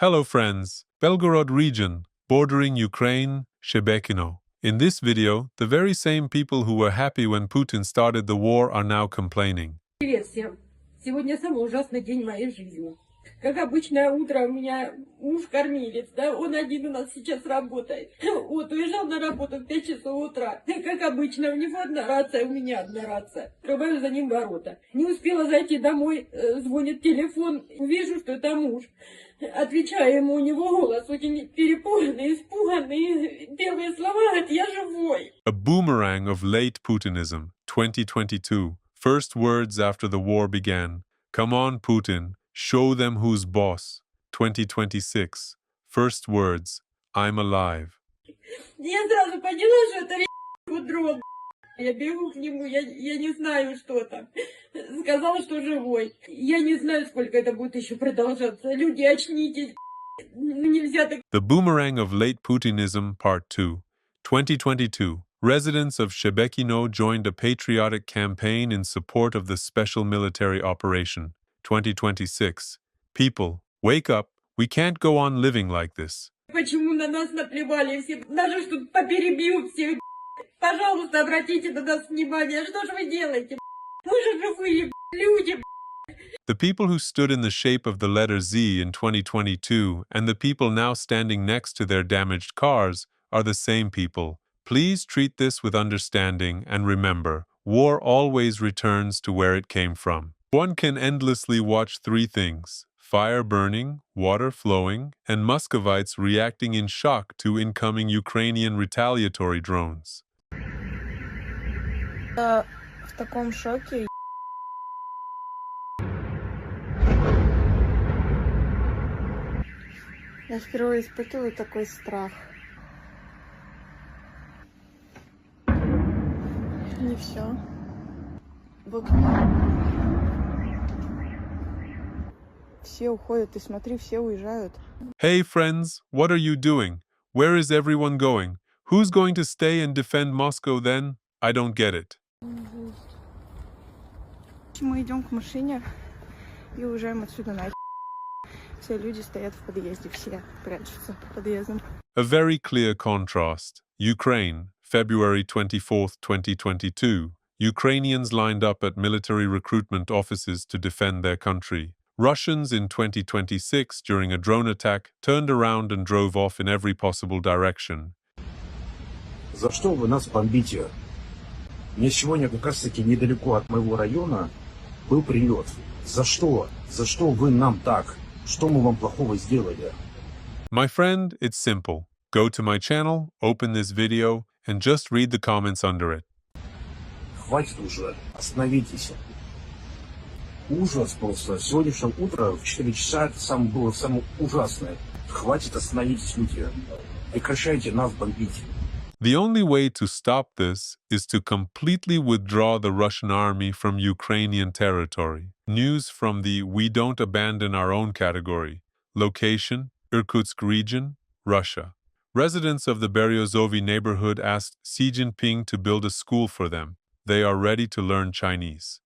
Hello friends, Belgorod region, bordering Ukraine, Shebekino. In this video, the very same people who were happy when Putin started the war are now complaining. Привет всем! Сегодня самый ужасный день в моей жизни. Как обычное утро у меня муж-кормилец, да, он один у нас сейчас работает. Вот, уезжал на работу в 5 часов утра. Как обычно, у него одна рация, у меня одна рация. Открываю за ним ворота. Не успела зайти домой, звонит телефон, вижу, что это муж. Отвечаю ему, у него голос очень перепуганный, испуганный. Первые слова говорят: «Я живой». A boomerang of late Putinism, 2022. First words after the war began. Come on, Putin. Show them who's boss. 2026. First words. I'm alive. Я сразу поняла, что это дрон. Я бегу к нему, я не знаю, что там. Сказал, что живой. Я не знаю, сколько это будет еще продолжаться. Люди, очнитесь. Нельзя так. The Boomerang of Late Putinism, Part 2. 2022. Residents of Shebekino joined a patriotic campaign in support of the special military operation. 2026. People, wake up. We can't go on living like this. Почему на нас наплевали все? Даже что поперебьют всех. Пожалуйста, обратите на нас внимание. Что же вы делаете? Мы же живые люди. The people who stood in the shape of the letter Z in 2022 and the people now standing next to their damaged cars are the same people. Please treat this with understanding and remember, war always returns to where it came from. One can endlessly watch three things: fire burning, water flowing, and Muscovites reacting in shock to incoming Ukrainian retaliatory drones. В таком шоке. Я впервые испытываю такой страх. Не все. Все уходят, и смотри, все уезжают. Hey friends, what are you doing? Where is everyone going? Who's going to stay and defend Moscow then? I don't get it. Мы идем к машине и уезжаем отсюда нафиг. Все люди стоят в подъезде, все прячутся по подъездам. A very clear contrast. Ukraine, February 24, 2022. Ukrainians lined up at military recruitment offices to defend their country. Russians in 2026, during a drone attack, turned around and drove off in every possible direction. За что вы нас бомбите? Мне сегодня как раз-таки недалеко от моего района был прилет. За что? За что вы нам так? Что мы вам плохого сделали? My friend, it's simple. Go to my channel, open this video, and just read the comments under it. Хватит уже, остановитесь. Ужас просто. Сегодняшнее утро в 4 часа это было самое ужасное. Хватит, остановитесь, люди. Прекращайте нас бомбить. The only way to stop this is to completely withdraw the Russian army from Ukrainian territory. News from the We Don't Abandon Our Own category. Location, Irkutsk region, Russia. Residents of the Beryozovi neighborhood asked Xi Jinping to build a school for them. They are ready to learn Chinese.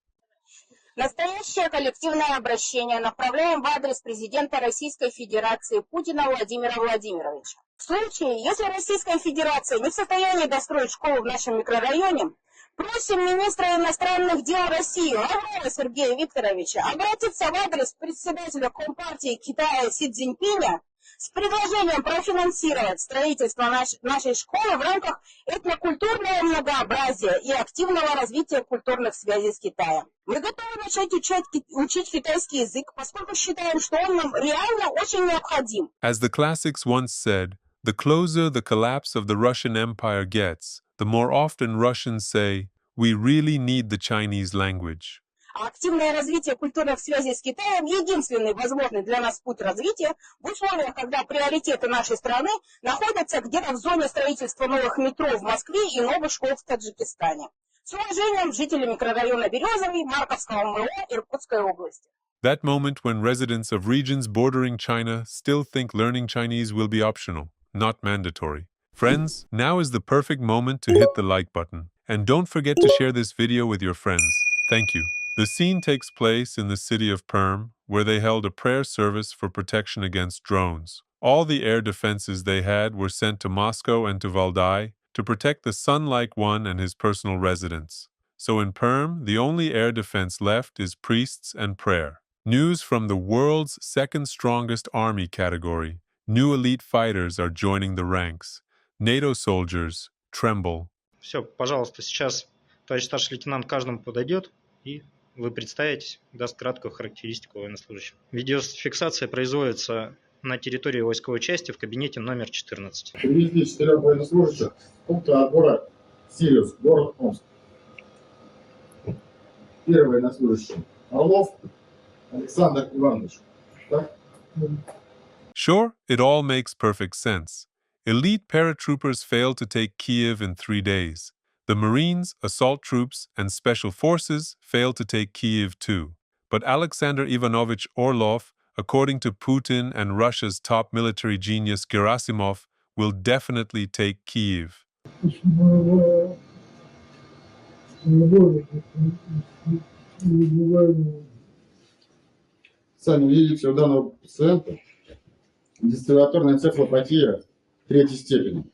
Настоящее коллективное обращение направляем в адрес президента Российской Федерации Путина Владимира Владимировича. В случае, если Российская Федерация не в состоянии достроить школу в нашем микрорайоне, просим министра иностранных дел России Лаврова Сергея Викторовича обратиться в адрес председателя Компартии Китая Си Цзиньпиня с предложением профинансировать строительство нашей школы в рамках этнокультурного многообразия и активного развития культурных связей с Китаем. Мы готовы начать учить китайский язык, поскольку считаем, что он нам реально очень необходим. As the classics once said, the closer the collapse of the Russian Empire gets, the more often Russians say, we really need the Chinese language. А активное развитие культурных связей с Китаем – единственный возможный для нас путь развития в условиях, когда приоритеты нашей страны находятся где-то в зоне строительства новых метро в Москве и новых школ в Таджикистане. С уважением, жители микрорайона Березовый, Марковского МО, Иркутской области. That moment when residents of regions bordering China still think learning Chinese will be optional, not mandatory. Friends, now is the perfect moment to hit the like button. And don't forget to share this video with your friends. Thank you. The scene takes place in the city of Perm, where they held a prayer service for protection against drones. All the air defenses they had were sent to Moscow and to Valdai to protect the sun-like one and his personal residence. So in Perm, the only air defense left is priests and prayer. News from the world's second strongest army category. New elite fighters are joining the ranks. NATO soldiers tremble. Все, пожалуйста, сейчас товарищ старший лейтенант каждому подойдет, и вы представитесь, даст краткую характеристику военнослужащего. Видеофиксация производится на территории войсковой части в кабинете номер 14. Привезли 4 военнослужащих пункта отбора Сириус, город Омск. Первый военнослужащий Орлов Александр Иванович. Так? Sure, it all makes perfect sense. Elite paratroopers failed to take Kiev in 3 days. The Marines, assault troops, and special forces failed to take Kiev too. But Alexander Ivanovich Orlov, according to Putin and Russia's top military genius Gerasimov, will definitely take Kiev. Сами видите, у данного пациента дистиллаторная энцефалопатия 3-й степени,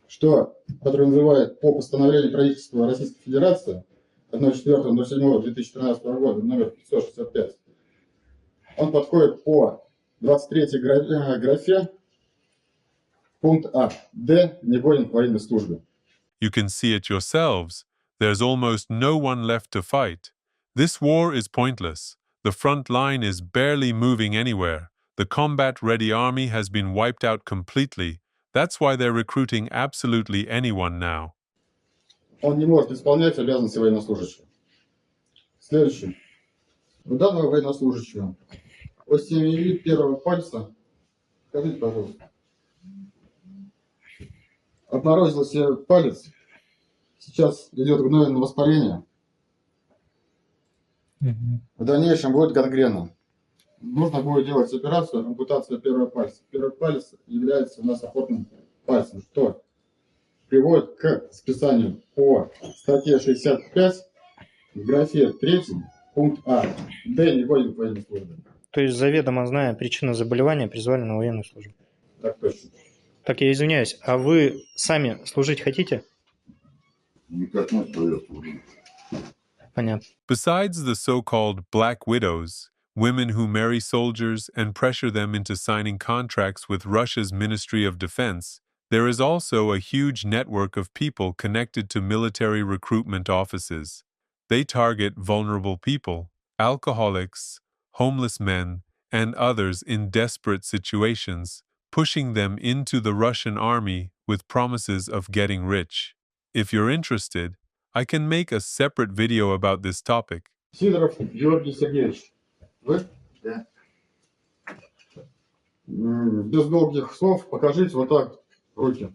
что подразумевает по постановлению правительства Российской Федерации 1.4.07.2013 года, номер 565. Он подходит по 23-й графе, пункт А. Д. Не годен к военной службе. You can see it yourselves. There's almost no one left to fight. This war is pointless. The front line is barely moving anywhere. The combat-ready army has been wiped out completely. That's why they're recruiting absolutely anyone now. Он не может исполнять обязанности военнослужащего. Следующий. У данного военнослужащего остеомиелит первого пальца, скажите, пожалуйста, обморозился палец, сейчас идет гнойное воспаление, в дальнейшем будет гангрена. Нужно будет делать операцию ампутация первого пальца. Первый палец является у нас опорным пальцем, что приводит к списанию по статье 65 в графе 3, пункт А. Д. Негоден к военной службе. То есть заведомо зная причину заболевания, призвали на военную службу. Так точно. Так, я извиняюсь, а вы сами служить хотите? Никак не остается. Понятно. Besides the so-called Black Widows, women who marry soldiers and pressure them into signing contracts with Russia's Ministry of Defense, there is also a huge network of people connected to military recruitment offices. They target vulnerable people, alcoholics, homeless men, and others in desperate situations, pushing them into the Russian army with promises of getting rich. If you're interested, I can make a separate video about this topic. Сидоров Георгий Сергеевич. Вы? Да. Без долгих слов покажите вот так руки.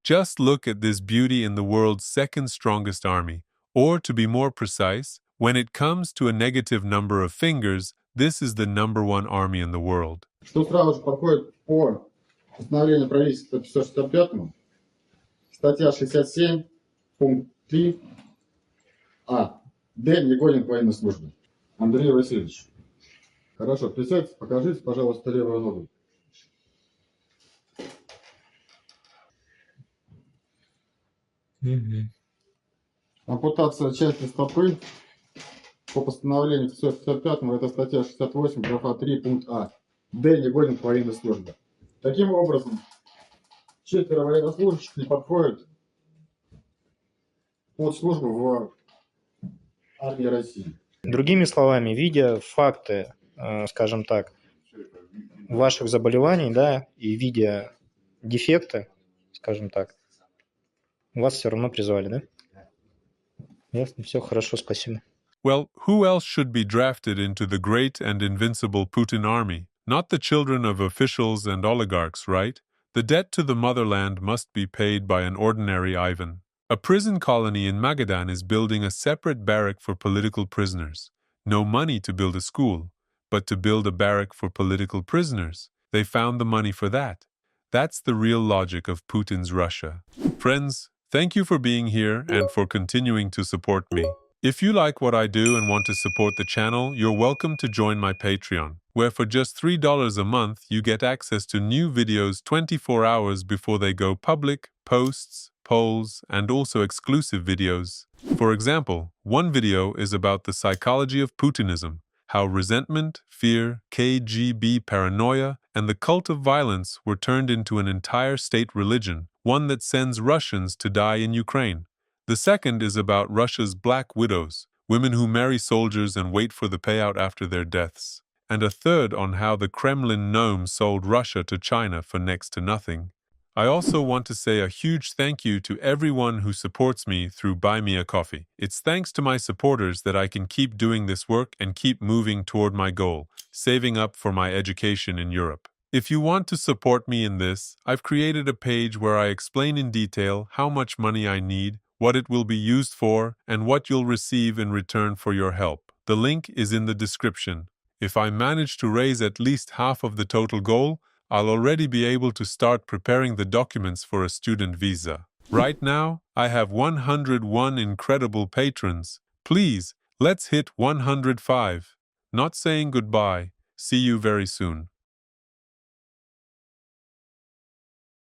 Just look at this beauty in the world's second strongest army. Or, to be more precise, when it comes to a negative number of fingers, this is the #1 army in the world. Что сразу же подходит по постановлению правительства 565, статья 67, пункт 3, А. Д. Негоден к военной службе. Андрей Васильевич. Хорошо, присядьте, покажите, пожалуйста, левую ногу. Ампутация части стопы по постановлению 565, это статья 68, графа 3, пункт А. Д. Негоден к военной службе. Таким образом, 4 военнослужащих не подходят под службу в армии России. Другими словами, видя факты, скажем так, ваших заболеваний, да, и видя дефекты, скажем так, вас все равно призвали, да? Ясно, все хорошо, спасибо. Well, who else should be drafted into the great and invincible Putin army? Not the children of officials and oligarchs, right? The debt to the motherland must be paid by an ordinary Ivan. A prison colony in Magadan is building a separate barrack for political prisoners. No money to build a school, but to build a barrack for political prisoners. They found the money for that. That's the real logic of Putin's Russia. Friends, thank you for being here and for continuing to support me. If you like what I do and want to support the channel, you're welcome to join my Patreon, where for just $3 a month you get access to new videos 24 hours before they go public, posts, polls, and also exclusive videos. For example, one video is about the psychology of Putinism, how resentment, fear, KGB paranoia, and the cult of violence were turned into an entire state religion, one that sends Russians to die in Ukraine. The second is about Russia's black widows, women who marry soldiers and wait for the payout after their deaths. And a third on how the Kremlin gnome sold Russia to China for next to nothing. I also want to say a huge thank you to everyone who supports me through Buy Me a Coffee. It's thanks to my supporters that I can keep doing this work and keep moving toward my goal, saving up for my education in Europe. If you want to support me in this, I've created a page where I explain in detail how much money I need, what it will be used for, and what you'll receive in return for your help. The link is in the description. If I manage to raise at least half of the total goal, I'll already be able to start preparing the documents for a student visa. Right now, I have 101 incredible patrons. Please, let's hit 105. Not saying goodbye. See you very soon.